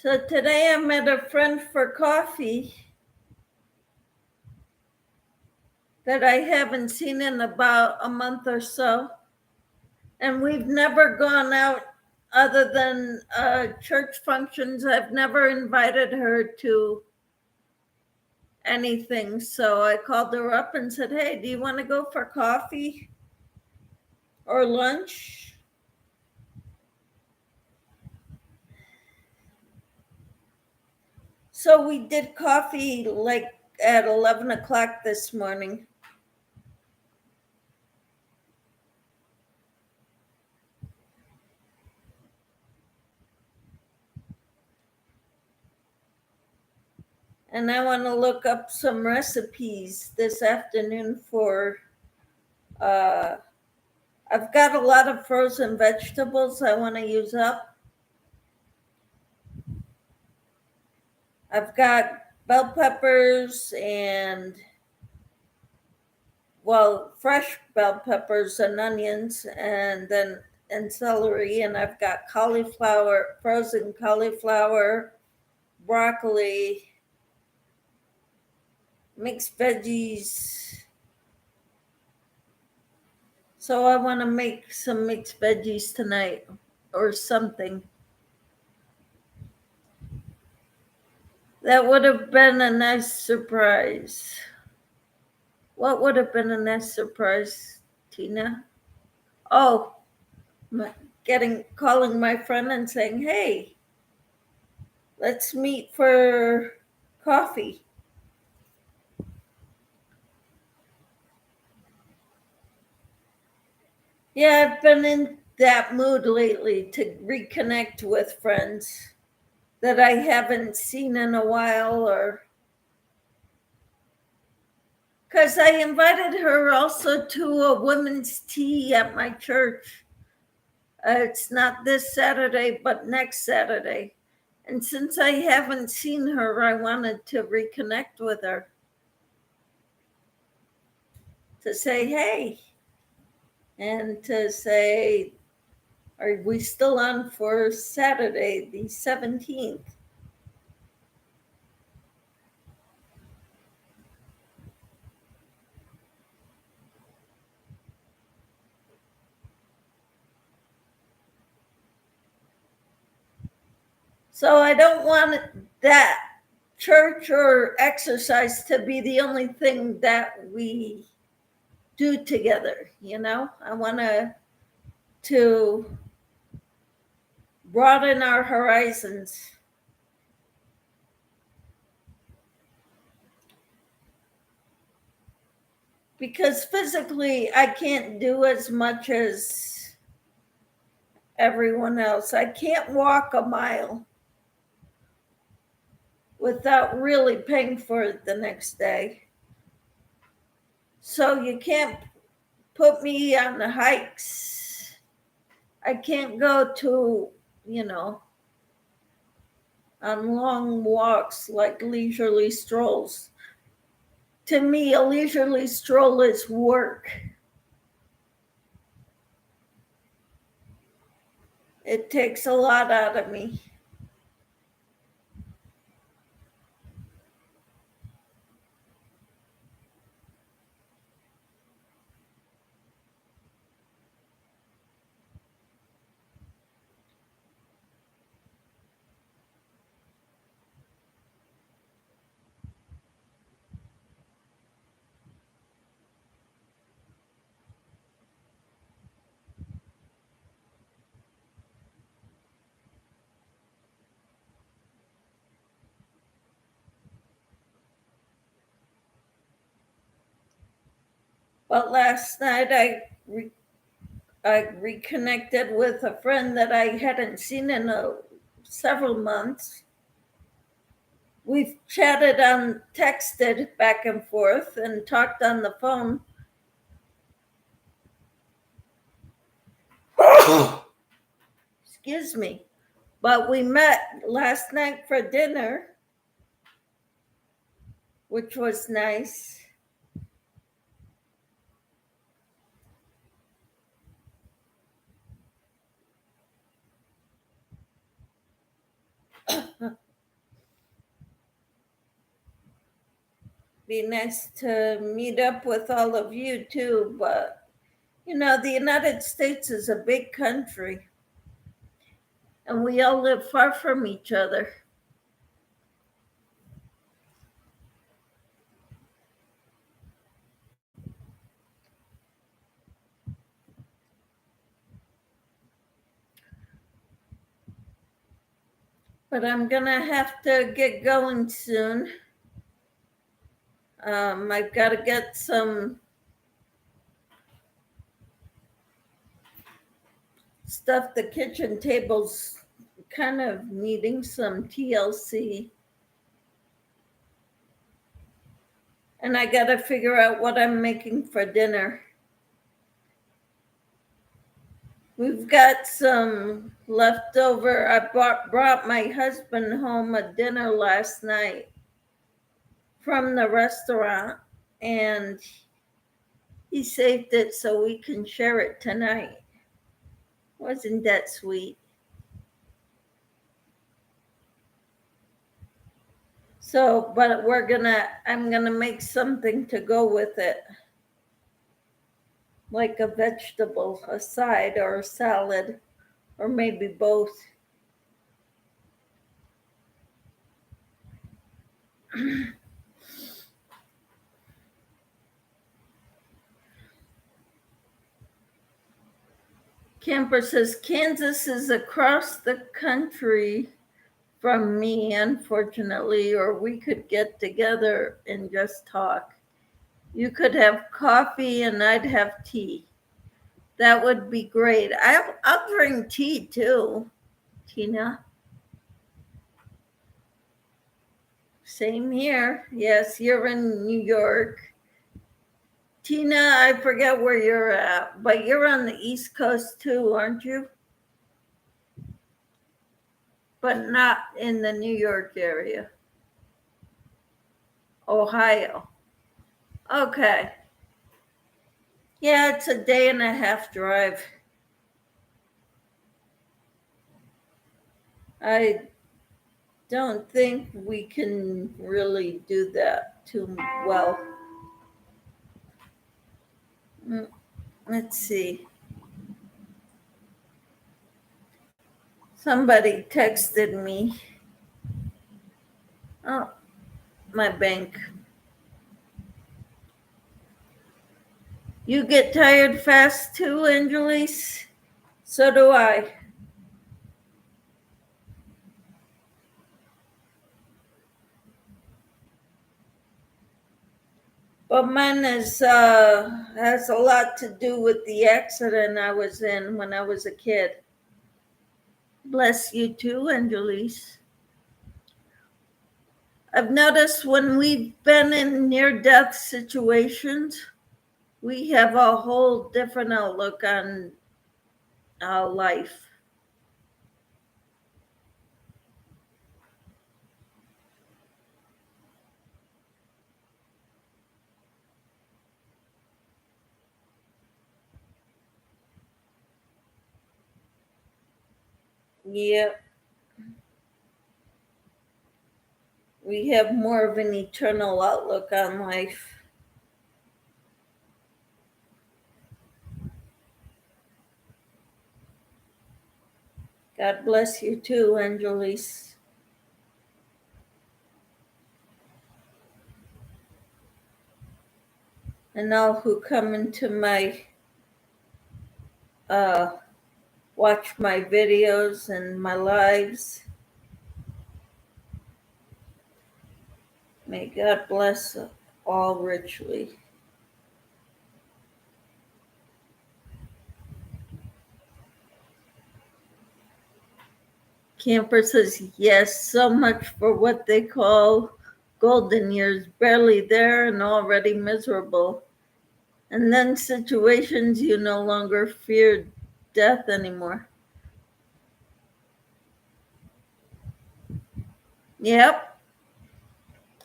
Speaker 1: So today I met a friend for coffee that I haven't seen in about a month or so. And we've never gone out other than church functions. I've never invited her to anything. So I called her up and said, "Hey, do you want to go for coffee or lunch?" So we did coffee like at 11 o'clock this morning. And I want to look up some recipes this afternoon for, uh, I've got a lot of frozen vegetables I want to use up. I've got bell peppers and, well, fresh bell peppers and onions, and celery, and I've got cauliflower, frozen cauliflower, broccoli, mixed veggies. So I want to make some mixed veggies tonight or something. That would have been a nice surprise. What would have been a nice surprise, Tina? Oh, calling my friend and saying, "Hey, let's meet for coffee." Yeah, I've been in that mood lately to reconnect with friends that I haven't seen in a while, or because I invited her also to a women's tea at my church. It's not this Saturday, but next Saturday. And since I haven't seen her, I wanted to reconnect with her to say, "Hey," and to say, "Are we still on for Saturday, the 17th?" So I don't want that church or exercise to be the only thing that we do together, I want to broaden our horizons. Because physically I can't do as much as everyone else. I can't walk a mile without really paying for it the next day. So you can't put me on the hikes. I can't go to, on long walks like leisurely strolls. To me, a leisurely stroll is work. It takes a lot out of me. But last night I reconnected with a friend that I hadn't seen in several months. We've chatted on, texted back and forth, and talked on the phone. Excuse me. But we met last night for dinner, which was nice. Be nice to meet up with all of you too, but the United States is a big country and we all live far from each other. But I'm gonna have to get going soon. I've got to get some stuff. The kitchen table's kind of needing some TLC. And I got to figure out what I'm making for dinner. We've got some leftover. I brought my husband home a dinner last night from the restaurant, and he saved it so we can share it tonight. Wasn't that sweet? So, but I'm gonna make something to go with it, like a vegetable, a side, or a salad, or maybe both. Camper says Kansas is across the country from me, unfortunately, or we could get together and just talk. You could have coffee and I'd have tea. That would be great. I'll bring tea too, Tina. Same here. Yes, you're in New York. Tina, I forget where you're at, but you're on the East Coast too, aren't you? But not in the New York area. Ohio. Okay. Yeah, it's a day and a half drive. I don't think we can really do that too well. Let's see. Somebody texted me. Oh, my bank. You get tired fast too, Angelise? So do I. But mine has a lot to do with the accident I was in when I was a kid. Bless you too, Angelise. I've noticed when we've been in near-death situations, we have a whole different outlook on life. Yep. We have more of an eternal outlook on life. God bless you too, Angelise. And all who come into my watch my videos and my lives. May God bless all richly. Camper says, yes, so much for what they call golden years, barely there and already miserable. And then situations you no longer fear death anymore. Yep,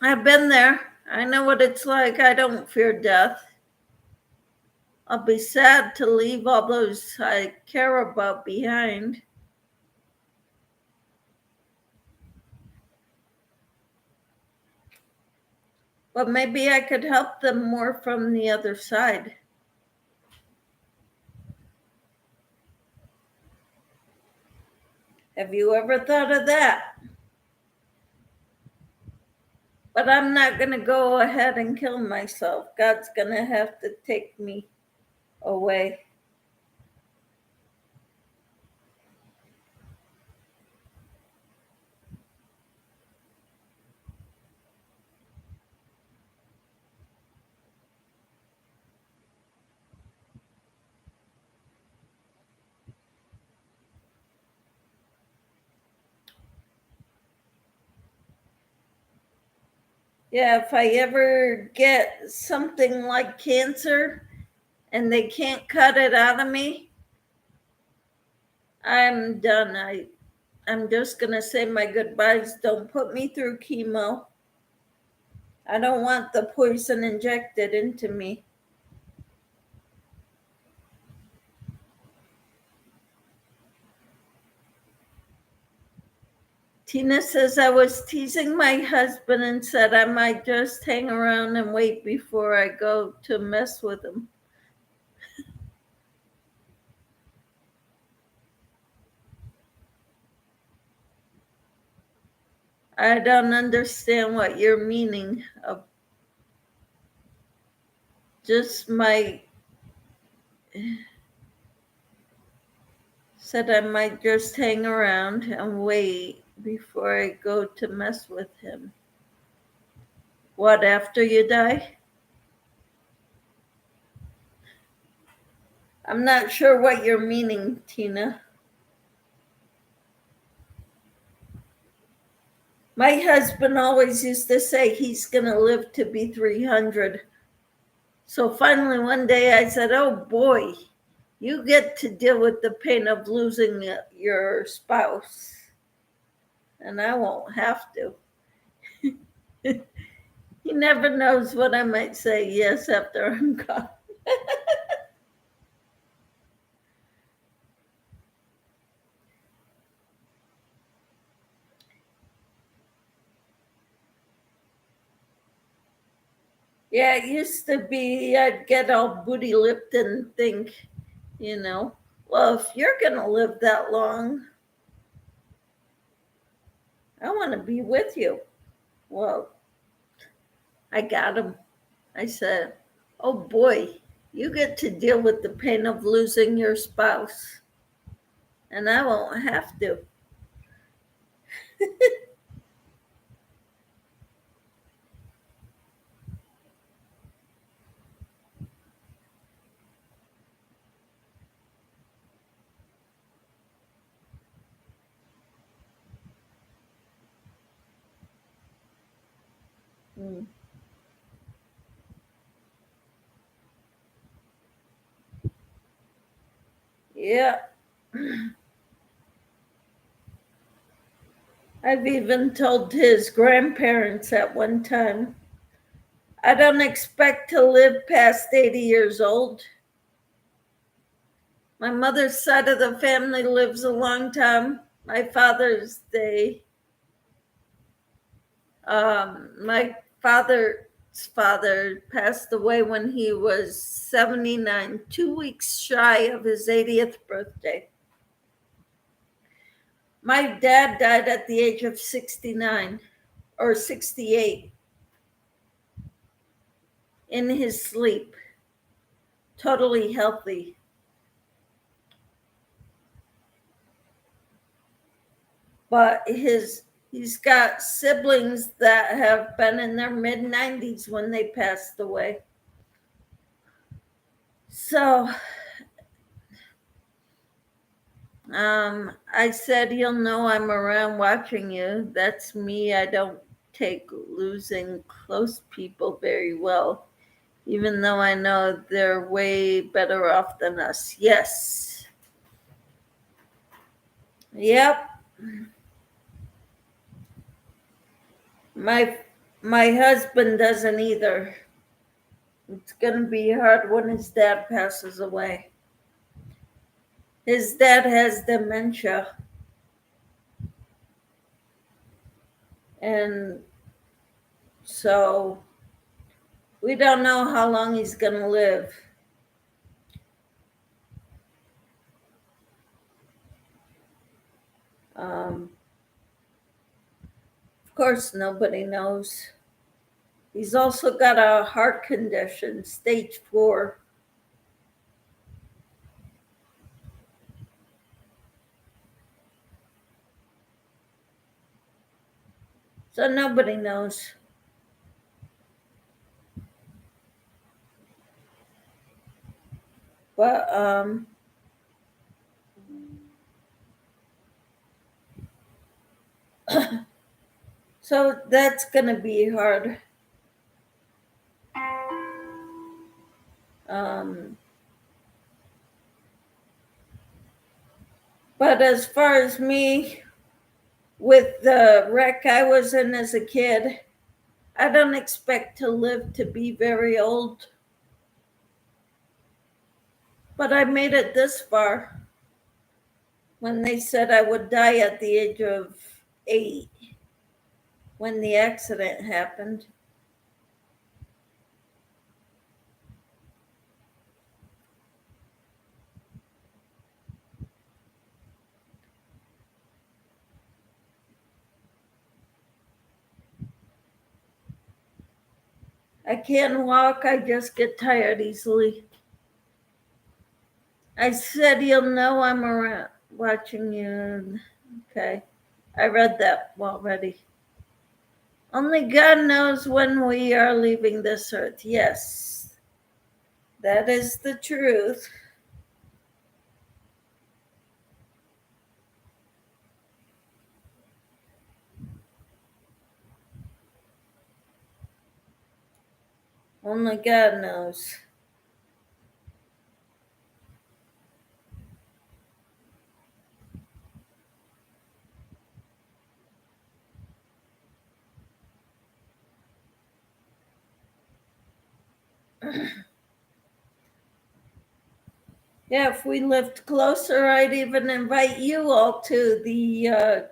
Speaker 1: I've been there. I know what it's like. I don't fear death. I'll be sad to leave all those I care about behind. But maybe I could help them more from the other side. Have you ever thought of that? But I'm not going to go ahead and kill myself. God's going to have to take me away. Yeah, if I ever get something like cancer and they can't cut it out of me, I'm done. I'm just going to say my goodbyes. Don't put me through chemo. I don't want the poison injected into me. Tina says, I was teasing my husband and said I might just hang around and wait before I go to mess with him. I don't understand what you're meaning of just my said I might just hang around and wait before I go to mess with him. What, after you die? I'm not sure what you're meaning, Tina. My husband always used to say he's going to live to be 300. So finally one day I said, oh boy, you get to deal with the pain of losing your spouse. And I won't have to. He never knows what I might say yes after I'm gone. Yeah, it used to be I'd get all booty lipped and think, well, if you're going to live that long, I want to be with you. Well, I got him. I said, oh boy, you get to deal with the pain of losing your spouse, and I won't have to. Mm. Yeah. I've even told his grandparents at one time, I don't expect to live past 80 years old. My mother's side of the family lives a long time. My father's my father's father passed away when he was 79, 2 weeks shy of his 80th birthday. My dad died at the age of 69 or 68 in his sleep, totally healthy. But he's got siblings that have been in their mid 90s when they passed away. So I said you'll know I'm around watching you. That's me. I don't take losing close people very well, even though I know they're way better off than us. Yes. Yep. My my husband doesn't either. It's gonna be hard when his dad passes away. His dad has dementia, and so we don't know how long he's gonna live. Um, of course, nobody knows. He's also got a heart condition, stage 4. So nobody knows. But so that's gonna be hard. Um, but as far as me, with the wreck I was in as a kid, I don't expect to live to be very old. But I made it this far when they said I would die at the age of 8 when the accident happened. I can't walk, I just get tired easily. I said you'll know I'm around watching you. Okay. I read that already. Only God knows when we are leaving this earth. Yes. That is the truth. Only God knows. Yeah, if we lived closer, I'd even invite you all to the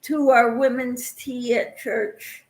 Speaker 1: to our women's tea at church.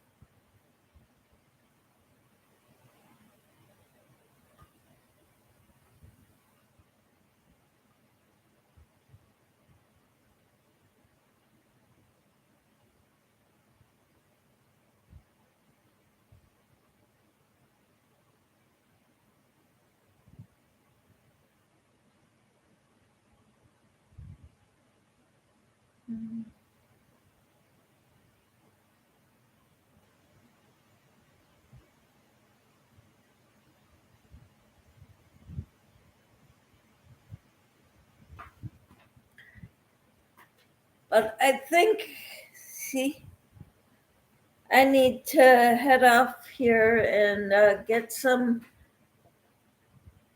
Speaker 1: But I think, see, I need to head off here and get some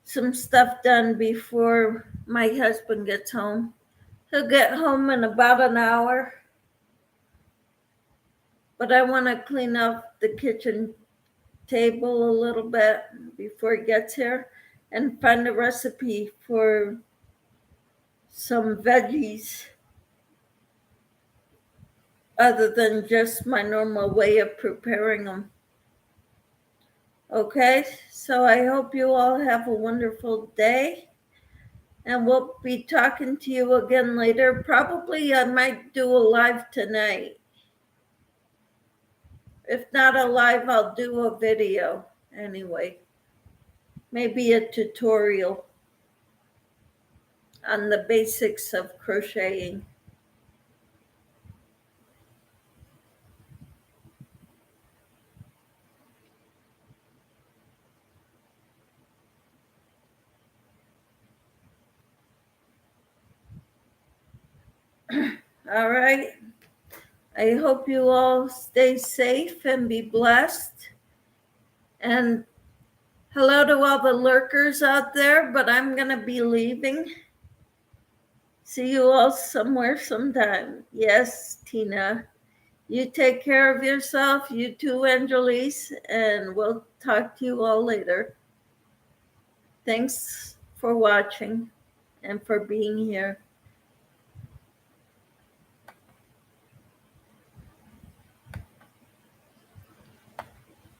Speaker 1: stuff done before my husband gets home. He'll get home in about an hour, but I want to clean up the kitchen table a little bit before he gets here and find a recipe for some veggies other than just my normal way of preparing them. Okay, so I hope you all have a wonderful day, and we'll be talking to you again later. Probably I might do a live tonight. If not a live, I'll do a video anyway. Maybe a tutorial on the basics of crocheting. All right. I hope you all stay safe and be blessed. And hello to all the lurkers out there, but I'm going to be leaving. See you all somewhere sometime. Yes, Tina. You take care of yourself. You too, Angelise. And we'll talk to you all later. Thanks for watching and for being here.